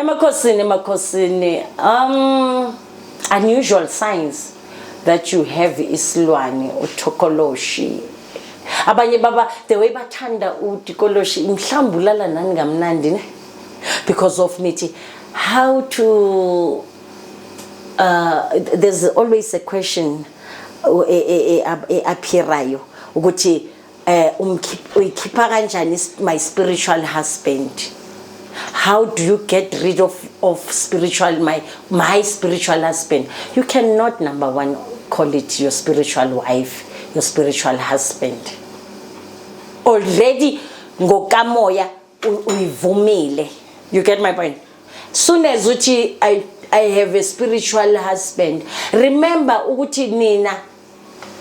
emakhosini unusual signs that you have isilwane uthokoloshi. Abanye baba the way bathanda uthokoloshi mhlambulala nani ngamnandi ne, because of nithi how to there's always a question appearayo ukuthi uyikhipha kanjani my spiritual husband. How do you get rid of spiritual my spiritual husband? You cannot, number one, call it your spiritual wife, your spiritual husband. Already ngokamoya uyivumile. You get my point? Soon as uthi I have a spiritual husband, remember ukuthi nina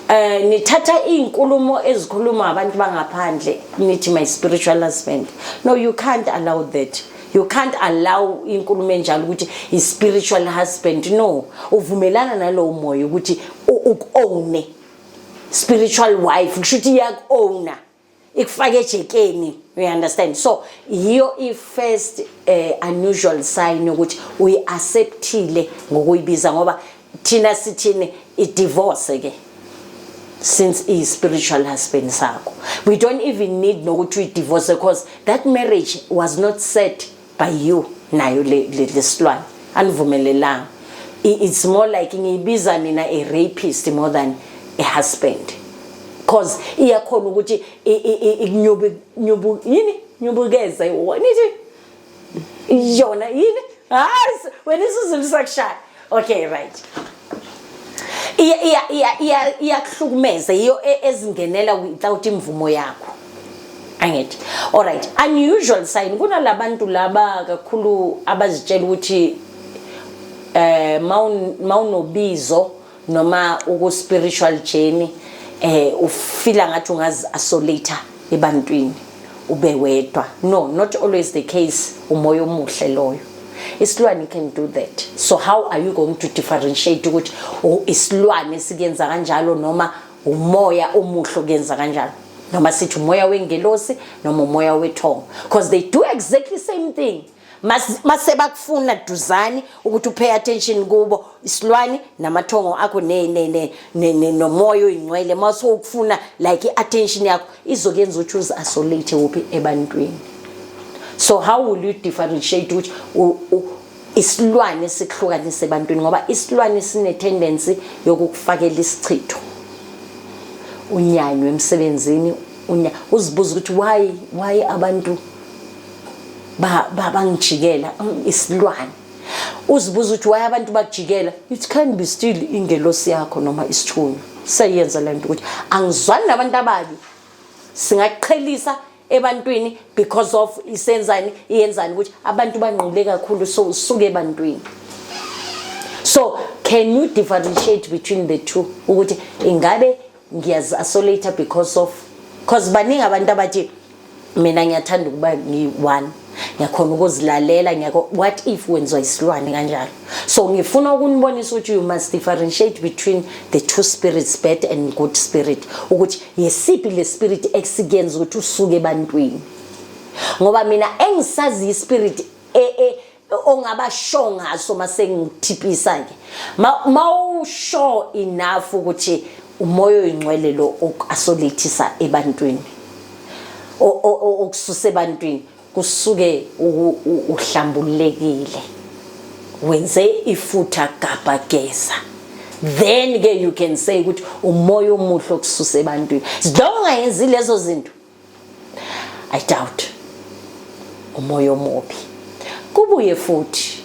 nithatha inkulumo ezikhuluma abantu bangaphandle nithi my spiritual husband. No, you can't allow that. You can't allow inkulumo enjalo ukuthi is spiritual husband. No, uvumelana nalowo moya ukuthi uown spiritual wife kushuthi yak-owner ikufake ejekeni. You understand? So hiyo i-first unusual sign ukuthi uyi-acceptile ngokuyibiza ngoba thina sithini i-divorce ke since is spiritual husband sakho. We don't even need nokuthi divorce because that marriage was not set by you nayo le silwane anivumelelanga. It's more like ngiyibiza nina a rapist more than a husband, because iyakhona ukuthi nyubukeze nithi yona yini wena isizulu sakushaya. Okay, right. Iyakuhlukumeza iyo ezingenela without imvumo yakho. Angithi. All right. Unusual sign kunalabantu laba kakhulu abazitshela ukuthi mawunobizo noma uku spiritual journey ufila ngathi ungazi isolate ebantwini ube wedwa. No, not always the case. Umoya omuhle loyo. Isilwane can do that. So how are you going to differentiate ukuthi isilwane sikenza kanjalo noma umoya omuhle okenza kanjalo? Noma sithi umoya wengelosi noma umoya wethongo, because they do exactly the same thing. Mase bakufuna duzani ukuthi pay attention kubo isilwane namathongo akho nomoya oyingcwele mase ukufuna like attention yakho izokenza ukuthi uzi isolate uphi ebantwini. So how will you differentiate which isilwane sikhlukanise ebantwini ngoba isilwane sine tendency yokukufakela isichitho unyanywe emsebenzini uzibuza ukuthi why abantu bangijikela isilwane. Uzibuza ukuthi why abantu bakujikela, it can be still ingelosi yakho noma isithunywa seyenza lento ukuthi angizwani nabantu ababi singaqhelisa ebantwini because of isenzani iyenzani ukuthi abantu banqule kakhulu so usuke ebantwini. So can you differentiate between the two ukuthi ingabe ngiyazi isolate because baningi abantu abathi mina ngiyathanda ukuba ngi1 ngiyakhona ukuzilalela what if wenziwa isilwane kanjalo. So ngifuna ukunibonisa ukuthi you must differentiate between the two spirits, bad and good spirit, ukuthi yesiphi le spirit exigenza ukuthi usuke ebantwini. Ngoba mina engisazi ispirit ongaba sure ngaso mase ngithipisa ke ma sure enough ukuthi umoya oyingcwele lo okuasolethisa ebantwini okususa ebantwini kusuke uhlambulekile wenze ifutha gaba geza, then ke you can say ukuthi umoya omuhle okususa ebantwini. Sidonga yenzi lezo zinto I doubt umoya omubi. Kubuye futhi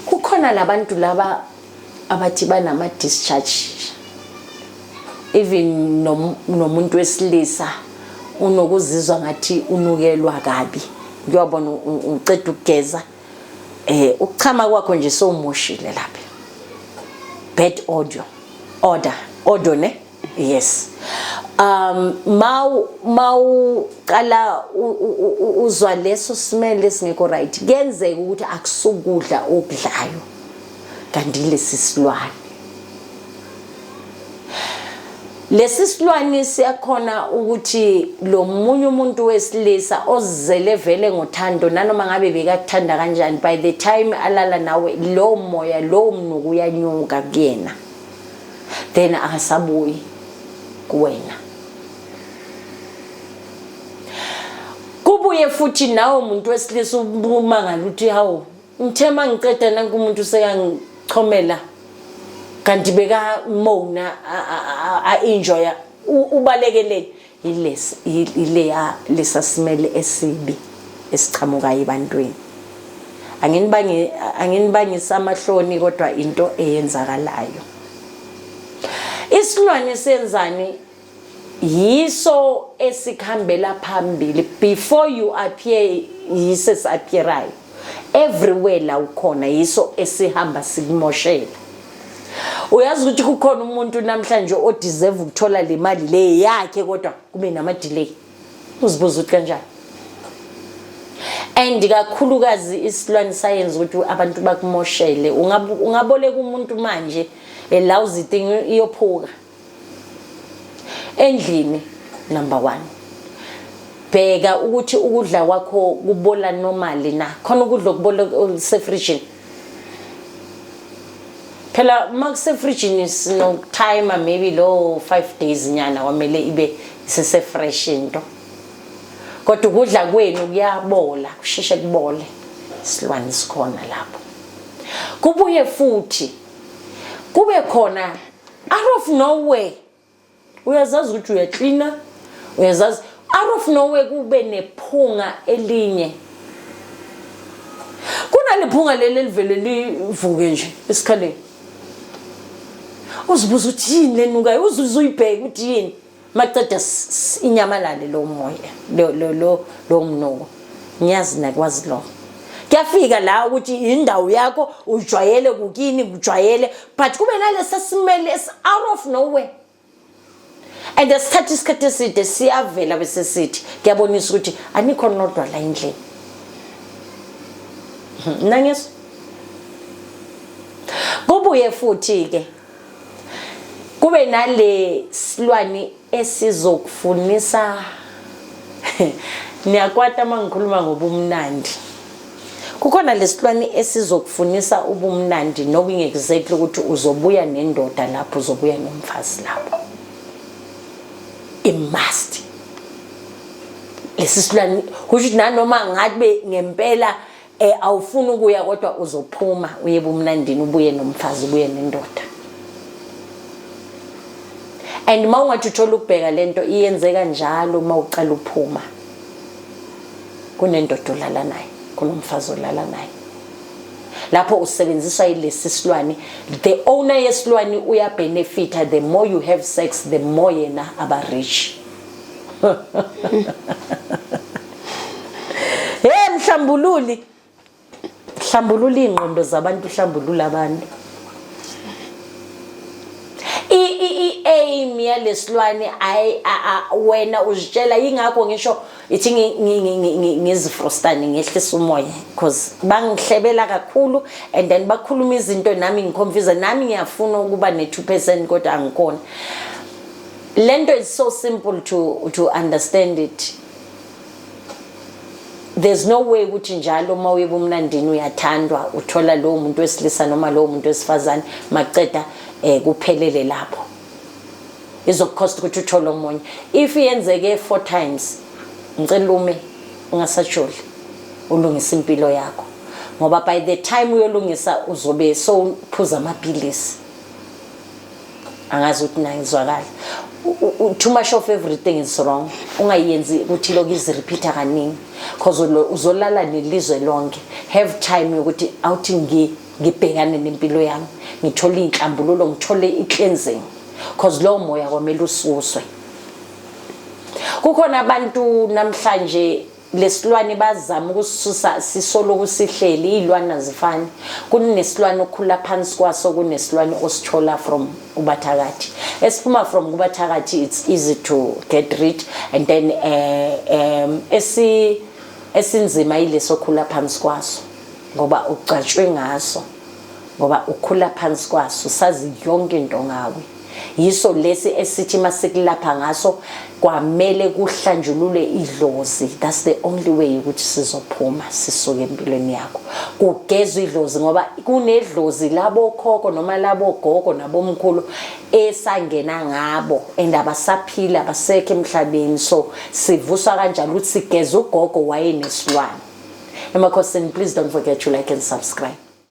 kukhona labantu laba abathi banama discharge, even nomuntu wesilisa unokuzizwa ngathi unukelwa kabi. Ngiyabona uceda ukugeza ukuchama kwakho nje somushile lapha. Bad odor ne? Yes. Mau kala uzwa leso smell esingekho right kenzeka ukuthi akusukudla okudlayo kanti lesi silwane. Lesisilwane siyakhona ukuthi lo munye umuntu wesilisa ozizele vele ngothando nanoma ngabe bekakuthanda kanjani, by the time alala nawe lo moya lo mnuku uyanyuka kuyena, then akasabuyi kuwena. Kubuye futhi nawe umuntu wesilisa ubumangala uthi hawo ngithema ngiceda nanku umuntu seyangichomela kanti beka mona a enjoy ubalekelele ileya lesasimele esibi esichamuka ebantwini. Anginibangisa amahloni kodwa into eyenzakalayo. Isilwane senzani yiso esikhambela phambili, before you appear yiso esappearayo everywhere la ukhona, yiso esihamba sikumoshela. Uyazi ukuthi kukhona umuntu namhlanje o deserve ukuthola le mali le yakhe kodwa kube nama delay. Uzibuza ukuthi kanjani? And kakhulukazi isilwane science ukuthi abantu bakumoshele. Ungaboleka umuntu manje la uzithi iyophuka endlini. Number 1, bheka ukuthi ukudla kwakho kubola normally na, khona ukudla okubola sefridge. Phela makuse fridge no timer maybe lo 5 days nyana kwamele ibe sese fresh into. Kodwa ukudla kwenu kuyabola, kusheshe kubole. Isilwane sikhona lapho. Kubuye futhi kube khona out of nowhere, uyazazi ukuthi uyaklina, uyazazi out of nowhere kube nephunga elinye. Kunalephunga leli livele livuke nje esikhaleni. Uzibuza ukuthi yini lenukayo, uzuyibheka ukuthi yini, maceda inyamalale lo moya lo mnuko. Ngiyazi nakwazi lo. Kuyafika la ukuthi indawo yakho ujwayele kukini, kujwayele, but kube nalesa simele out of nowhere. And isikhathi eside siyavela bese sithi kuyabonisa ukuthi anikho nodwa la endlini. Nangis kubuye futhi ke kube nale silwane esizokufunisa niyakwata mangikhuluma ngobumnandi. Kukhona lesilwane esizokufunisa ubumnandi, knowing exactly ukuthi uzobuya nendoda lapho, uzobuya nomfazi lapho. It must. Lesisilwane ukuthi nanoma ngabe ngempela awufuni ukuya kodwa uzophuma uye ebumnandini, ubuye nomfazi, ubuye nendoda. And mawungathi uthola ukubheka lento iyenzeka njalo mawuqala uphuma kunendoda olala naye, kunomfazi olala naye. Lapho usebenziswa ilesi silwane. The owner yesilwane uya benefita. The more you have sex, the more yena aba rich. Hey mhlambululi, hlambulula ingqondo zabantu, hlambulula abantu. Aim yalesilwane wena uzitshela ingakho ngisho ithi ngizifrostani ngehlisa umoya because bangihlebela kakhulu and then bakhuluma izinto nami ngiconfuse, nami ngiyafuna ukuba ne2% kodwa angikhona. Lento is so simple to understand it. There's no way ukuthi njalo mawuye bomnandini uyathandwa uthola lo muntu wesilisa noma lo muntu wesifazane maceda kuphelele lapho. Izokucost ukuthi uthole omunye. If yenzeke 4 times ngicela ume ungasajoli ulungisa impilo yakho, ngoba by the time uyolungisa uzobe so phuza amaphilisi. Angazi ukuthi nangizwakala. Too much of everything is wrong. Ungayenzi ukuthi lokho izirepeata kaningi because uzolala nelizwe lonke. Have time yokuthi awuthi ngibhekane nempilo yami, ngithole inhlambululo, ngithole i-cleansing because lo moya kwamele ususwe. Kukhona abantu namhlanje lesilwane bazama ukusisusa sisolo kusihleli, izilwane azifani. Kunesilwane okhula phansi kwaso, kunesilwane osithola from ubathakathi. Esiphuma from ubathakathi it's easy to get rid, and then esinzima ileso okhula phansi kwaso ngoba ucatshwe ngaso, ngoba ukhula phansi kwaso sazi yonke into ngawe. yiso lesi esithi masikulapha ngaso kwamele kuhlanjulule idlozi. That's the only way ukuthi sizophuma sisuke empilweni yakho, kugezwe idlozi, ngoba kunedlozi labo khokho noma labo gogo nabomkhulu esangena ngabo and abasaphila abasekho emhlabeni. So sivuswa kanjalo ukuthi sigeze ugogo wayenesilwane. Emakhosini, please don't forget to like and subscribe.